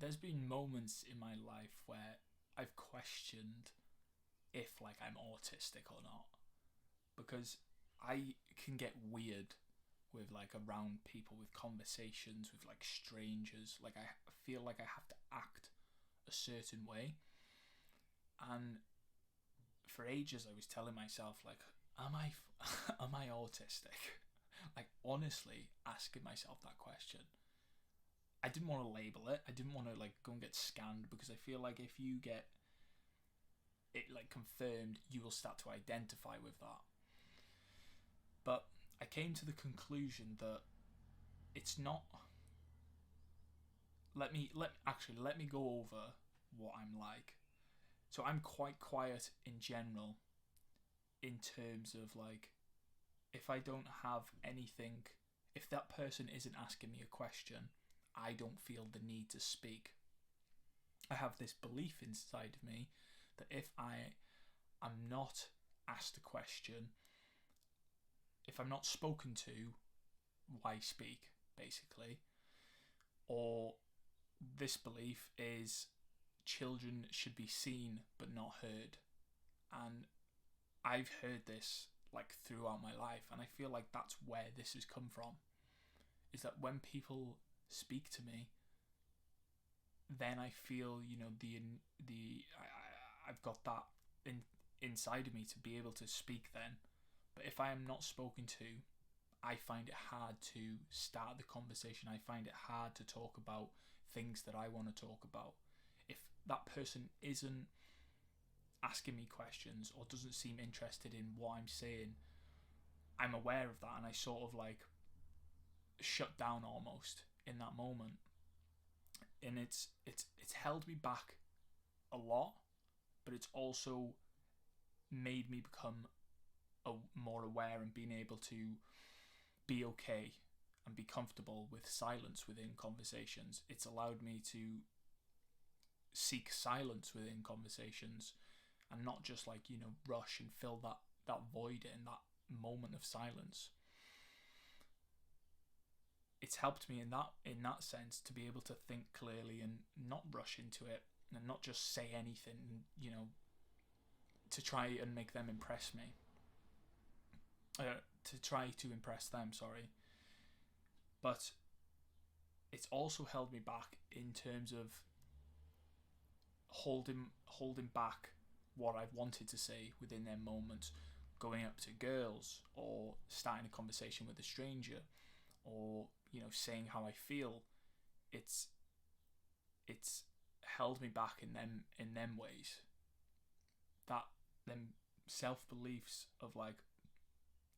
there's been moments in my life where I've questioned if like I'm autistic or not, because I can get weird with like around people, with conversations with like strangers. Like I feel like I have to act a certain way, and for ages I was telling myself like, am I am I autistic? Like honestly asking myself that question. I didn't want to label it. I didn't want to like go and get scanned, because I feel like if you get it like confirmed, you will start to identify with that. But I came to the conclusion that it's not. Let me go over what I'm like. So I'm quite quiet in general, in terms of like, if I don't have anything, if that person isn't asking me a question, I don't feel the need to speak. I have this belief inside of me that if I am not asked a question, if I'm not spoken to, why speak, basically? Or this belief is children should be seen but not heard. And I've heard this like throughout my life, and I feel like that's where this has come from. Is that when people speak to me, then I feel, you know, I've got that inside of me to be able to speak then. But if I am not spoken to, I find it hard to start the conversation. I find it hard to talk about things that I want to talk about. If that person isn't asking me questions or doesn't seem interested in what I'm saying, I'm aware of that, and I sort of like shut down almost in that moment. And it's held me back a lot, but it's also made me become more aware and being able to be okay and be comfortable with silence within conversations. It's allowed me to seek silence within conversations, and not just like, you know, rush and fill that void in that moment of silence. It's helped me in that sense to be able to think clearly and not rush into it, and not just say anything, you know, to try and make them impress me. To try to impress them, sorry. But it's also held me back in terms of holding back what I've wanted to say within their moments, going up to girls or starting a conversation with a stranger, or, you know, saying how I feel. It's held me back in them ways. That them self beliefs of like,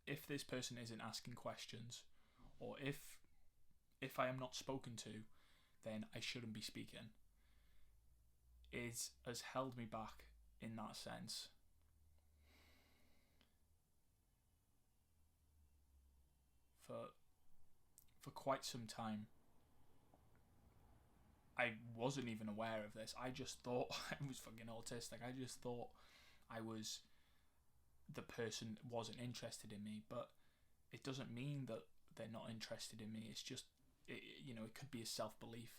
if this person isn't asking questions, or if I am not spoken to, then I shouldn't be speaking, has held me back in that sense. For quite some time. I wasn't even aware of this. I just thought I was fucking autistic. I just thought I was the person wasn't interested in me, but it doesn't mean that they're not interested in me. It's just, you know, it could be a self-belief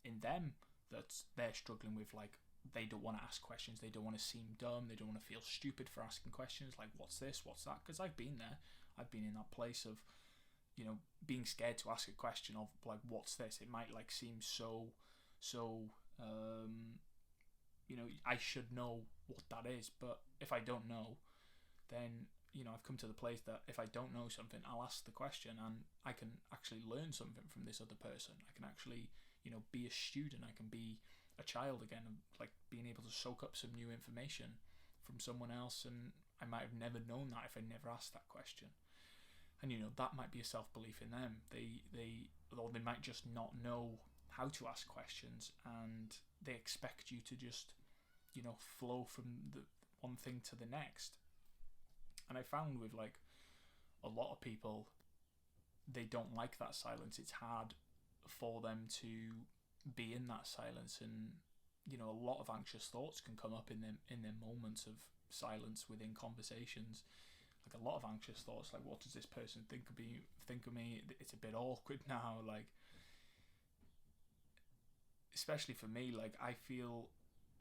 in them that they're struggling with. Like, they don't want to ask questions, they don't want to seem dumb, they don't want to feel stupid for asking questions like, what's this, what's that? Because I've been there. I've been in that place of, you know, being scared to ask a question of like, what's this? It might like seem so you know, I should know what that is, but if I don't know, then, you know, I've come to the place that if I don't know something, I'll ask the question, and I can actually learn something from this other person. I can actually, you know, be a student. I can be a child again, and like being able to soak up some new information from someone else, and I might have never known that if I never asked that question. And, you know, that might be a self-belief in them. Or they might just not know how to ask questions, and they expect you to just, you know, flow from the one thing to the next. And I found with like a lot of people, they don't like that silence. It's hard for them to be in that silence, and, you know, a lot of anxious thoughts can come up in their moments of silence within conversations. Like a lot of anxious thoughts, like, what does this person think of me? It's a bit awkward now. Like, especially for me, like I feel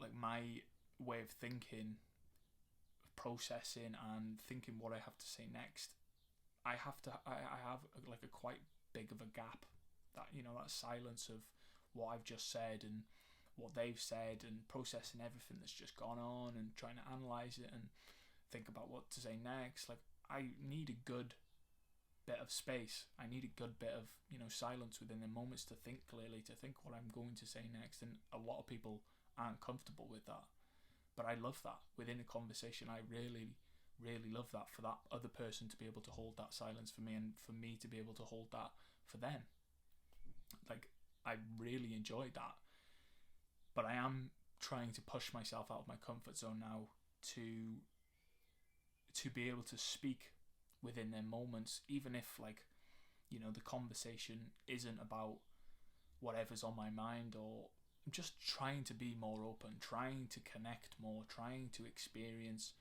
like my way of thinking, processing, and thinking what I have to say next, I have like a quite big of a gap, that that silence of what I've just said and what they've said, and processing everything that's just gone on and trying to analyze it and think about what to say next. Like I need a good bit of space. I need a good bit of silence within the moments to think clearly, to think what I'm going to say next. And a lot of people aren't comfortable with that, but I love that within a conversation. I really, really love that, for that other person to be able to hold that silence for me, and for me to be able to hold that for them. Like I really enjoyed that, but I am trying to push myself out of my comfort zone now to be able to speak within their moments, even if the conversation isn't about whatever's on my mind, or I'm just trying to be more open, trying to connect more, trying to experience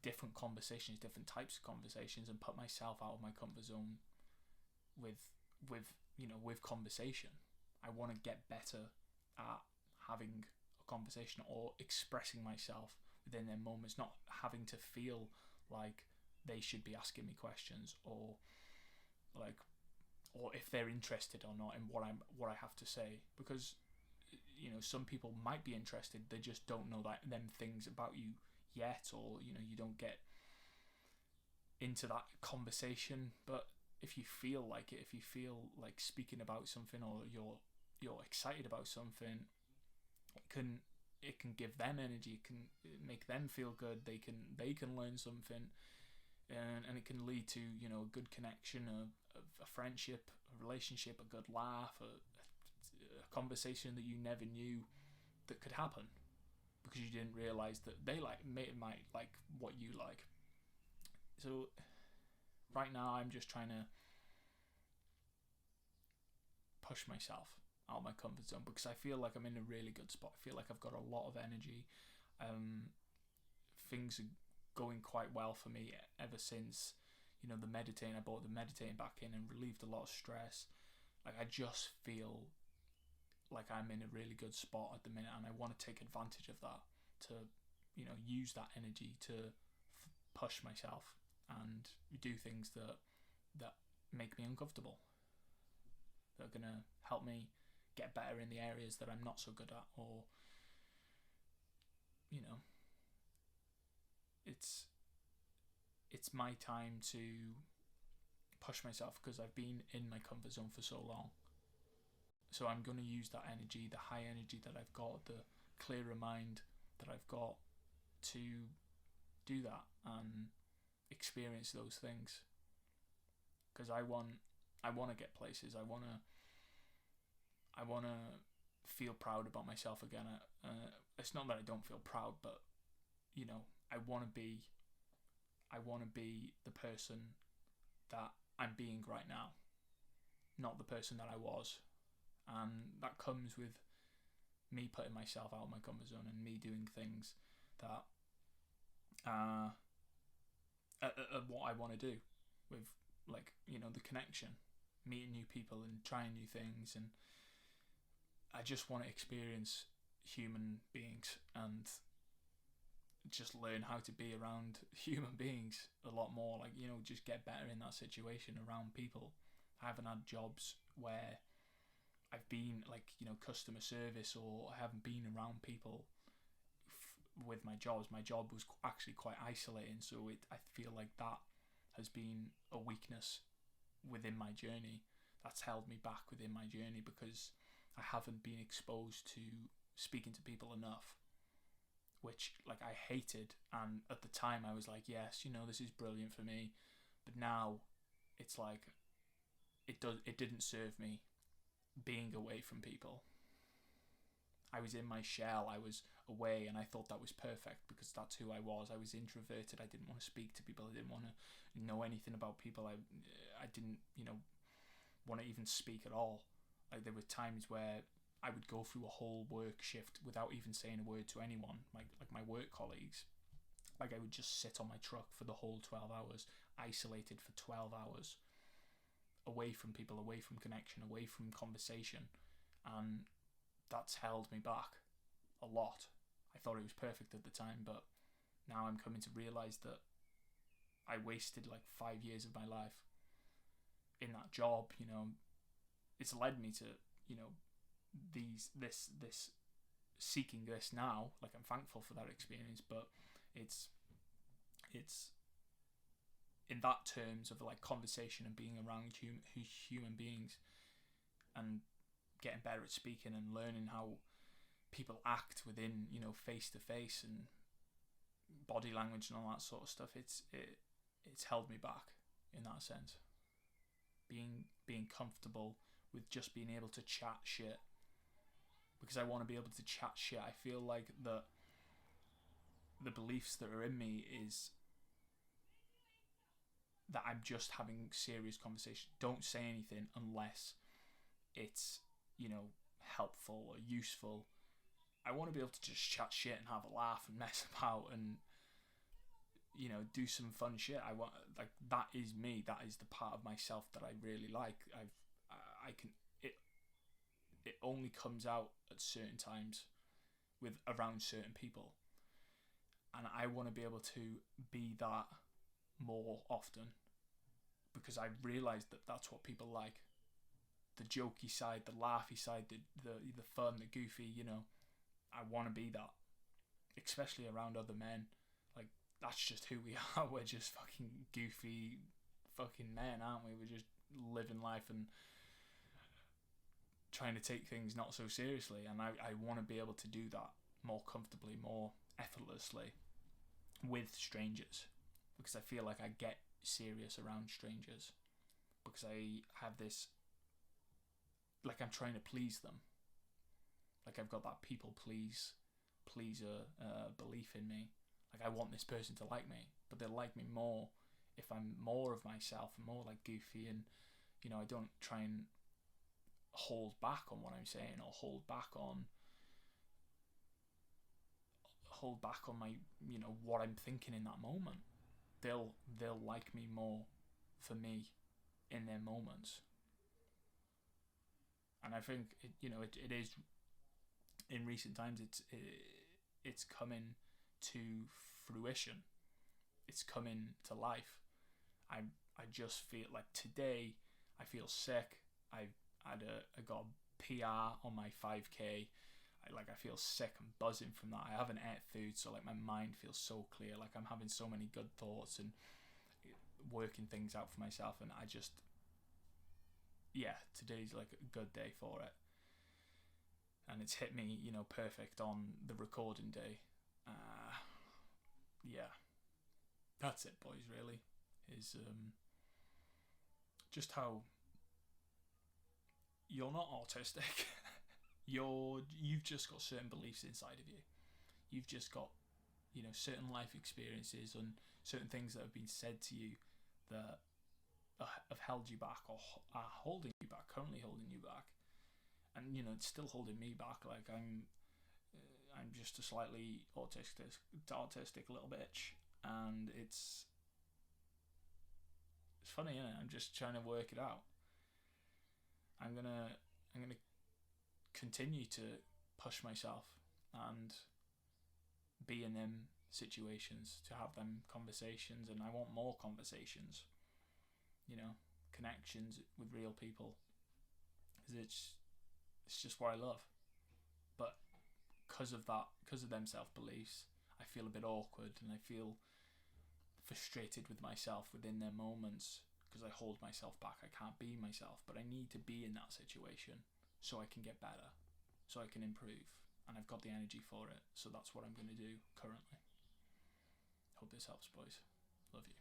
different conversations, different types of conversations, and put myself out of my comfort zone with with conversation. I want to get better at having a conversation or expressing myself within their moments, not having to feel like they should be asking me questions, or if they're interested or not in what I have to say, because some people might be interested, they just don't know them things about you yet, or you don't get into that conversation. But if you feel like it, if you feel like speaking about something, or you're excited about something, it can give them energy, it can make them feel good, they can learn something, and it can lead to a good connection, a friendship, a relationship, a good laugh, a conversation that you never knew that could happen, because you didn't realize that they might like what you like. So right now I'm just trying to push myself out of my comfort zone, because I feel like I'm in a really good spot. I feel like I've got a lot of energy. Things are going quite well for me ever since the meditating. I brought the meditating back in and relieved a lot of stress. Like I just feel like I'm in a really good spot at the minute, and I want to take advantage of that to use that energy to push myself and do things that make me uncomfortable, that are going to help me get better in the areas that I'm not so good at, or it's my time to push myself, because I've been in my comfort zone for so long. So I'm going to use that energy, the high energy that I've got, the clearer mind that I've got, to do that and experience those things, because I want to get places. I want to feel proud about myself again. It's not that I don't feel proud, but I want to be the person that I'm being right now, not the person that I was. And that comes with me putting myself out of my comfort zone, and me doing things that what I want to do, with the connection, meeting new people and trying new things. And I just want to experience human beings and just learn how to be around human beings a lot more, just get better in that situation around people. I haven't had jobs where I've been customer service, or I haven't been around people with my jobs. My job was actually quite isolating, so I feel like that has been a weakness within my journey. That's held me back within my journey, because I haven't been exposed to speaking to people enough, which I hated. And at the time I was like, yes, this is brilliant for me. But now it's like it didn't serve me being away from people. I was in my shell, I was away, and I thought that was perfect, because that's who I was. I was introverted, I didn't want to speak to people, I didn't want to know anything about people. I didn't want to even speak at all. There were times where I would go through a whole work shift without even saying a word to anyone, my work colleagues. I would just sit on my truck for the whole 12 hours, isolated for 12 hours, away from people, away from connection, away from conversation. And that's held me back a lot. I thought it was perfect at the time, but now I'm coming to realise that I wasted like 5 years of my life in that job. You know, it's led me to, you know, this seeking this now. Like, I'm thankful for that experience, but it's in that terms of like conversation and being around human beings and getting better at speaking and learning how people act within, you know, face to face and body language and all that sort of stuff. It's held me back in that sense. Being comfortable with just being able to chat shit, because I want to be able to chat shit. I feel like the beliefs that are in me is that I'm just having serious conversation. Don't say anything unless it's, you know, helpful or useful. I want to be able to just chat shit and have a laugh and mess about and, you know, do some fun shit. I want, like, that is me. That is the part of myself that I really like. It only comes out at certain times with around certain people, and I want to be able to be that more often, because I realised that that's what people like. The jokey side, the laughy side, the fun, the goofy, you know. I want to be that, especially around other men. Like, that's just who we are. We're just fucking goofy fucking men, aren't we? We're just living life and trying to take things not so seriously, and I want to be able to do that more comfortably, more effortlessly with strangers, because I feel like I get serious around strangers, because I have this, like, I'm trying to please them. Like, I've got that people pleaser belief in me. Like, I want this person to like me, but they'll like me more if I'm more of myself and more like goofy, and, you know, I don't try and hold back on what I'm saying, or hold back on my, you know, what I'm thinking in that moment. They'll like me more for me in their moments. And I think it is, in recent times, it's coming to fruition. It's coming to life. I just feel like today I feel sick. I got a PR on my 5k. I feel sick and buzzing from that. I haven't ate food, so like my mind feels so clear. Like, I'm having so many good thoughts and working things out for myself, and I just, yeah, today's like a good day for it. And it's hit me, you know, perfect on the recording day. Yeah, that's it, boys. Really, is just how you're not autistic. You've just got certain beliefs inside of you. You've just got, you know, certain life experiences and certain things that have been said to you that have held you back, or are holding you back, currently holding you back. And, you know, it's still holding me back. Like, I'm just a slightly autistic little bitch, and it's funny, isn't it? I'm just trying to work it out. I'm gonna continue to push myself and be in them situations, to have them conversations, and I want more conversations, you know, connections with real people, because it's just what I love. But because of them self-beliefs, I feel a bit awkward, and I feel frustrated with myself within their moments, because I hold myself back. I can't be myself, but I need to be in that situation so I can get better, so I can improve, and I've got the energy for it. So that's what I'm going to do currently. Hope this helps, boys. Love you.